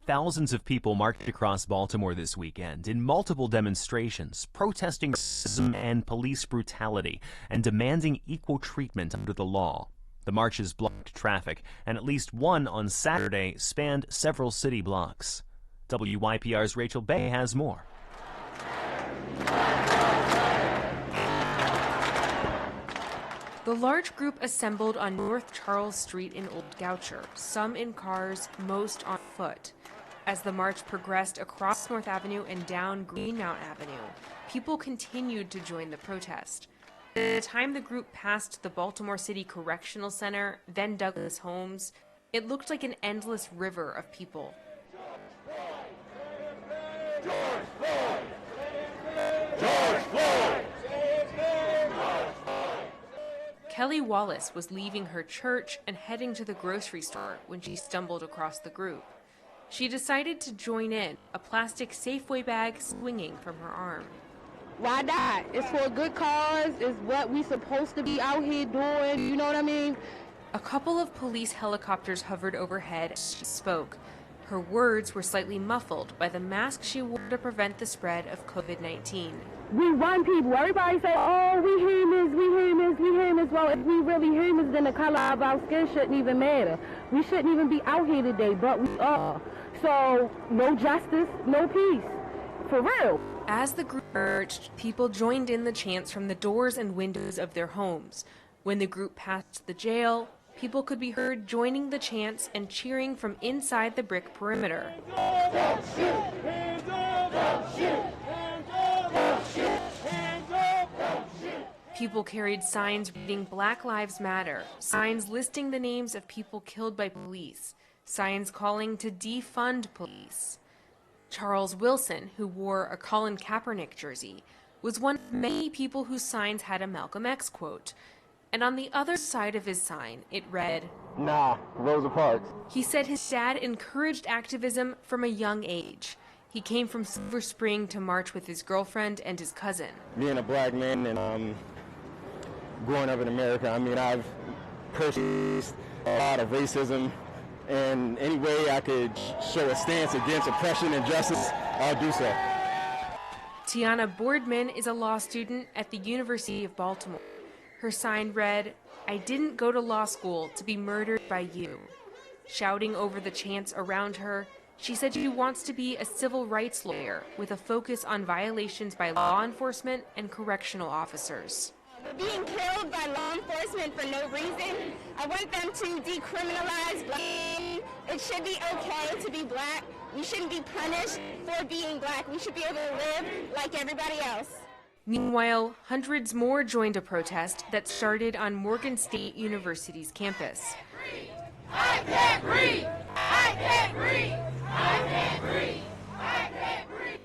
Thousands of people marched across Baltimore this weekend in multiple demonstrations, protesting racism and police brutality and demanding equal treatment under the law. The marches blocked traffic, and at least one on Saturday spanned several city blocks. WYPR's Rachel Bay has more. The large group assembled on North Charles Street in Old Goucher, some in cars, most on foot. As the march progressed across North Avenue and down Greenmount Avenue, people continued to join the protest. By the time the group passed the Baltimore City Correctional Center, then Douglas Homes, it looked like an endless river of people. George Floyd! George Floyd! Kelly Wallace was leaving her church and heading to the grocery store when she stumbled across the group. She decided to join in, a plastic Safeway bag swinging from her arm. Why not? It's for a good cause. It's what we supposed to be out here doing. You know what I mean? A couple of police helicopters hovered overhead as she spoke. Her words were slightly muffled by the mask she wore to prevent the spread of COVID-19. We want people. Everybody say, oh, we homeless, we homeless, we homeless. Well, if we really homeless, then the color of our skin shouldn't even matter. We shouldn't even be out here today, but we are. So, no justice, no peace. For real. As the group emerged, people joined in the chants from the doors and windows of their homes. When the group passed the jail, people could be heard joining the chants and cheering from inside the brick perimeter. Don't shoot! Hands up! Don't shoot! Hands up! Don't shoot! Hands up! Don't shoot! People carried signs reading Black Lives Matter, signs listing the names of people killed by police, signs calling to defund police. Charles Wilson, who wore a Colin Kaepernick jersey, was one of many people whose signs had a Malcolm X quote. And on the other side of his sign, it read, "Nah, Rosa Parks." He said his dad encouraged activism from a young age. He came from Silver Spring to march with his girlfriend and his cousin. Being a black man and growing up in America, I mean, I've personally faced a lot of racism, and any way I could show a stance against oppression and injustice, I'll do so. Tiana Boardman is a law student at the University of Baltimore. Her sign read, "I didn't go to law school to be murdered by you." Shouting over the chants around her, she said she wants to be a civil rights lawyer with a focus on violations by law enforcement and correctional officers. We're being killed by law enforcement for no reason. I want them to decriminalize black. It should be okay to be black. We shouldn't be punished for being black. We should be able to live like everybody else. Meanwhile, hundreds more joined a protest that started on Morgan State University's campus. I can't breathe! I can't breathe! I can't breathe! I can't breathe!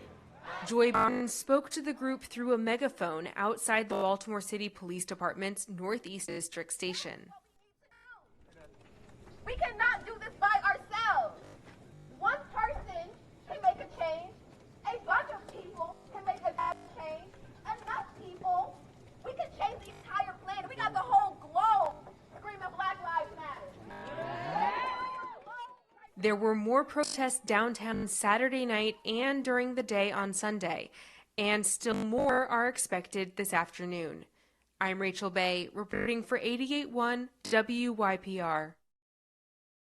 Joy Barton spoke to the group through a megaphone outside the Baltimore City Police Department's Northeast District station. We cannot do this by ourselves. One person can make a change. A bunch of people can make a change. Enough people, we can change the entire planet. We got the whole globe screaming Black Lives Matter. There were more protests downtown Saturday night and during the day on Sunday, and still more are expected this afternoon. I'm Rachel Bay, reporting for 88.1 WYPR.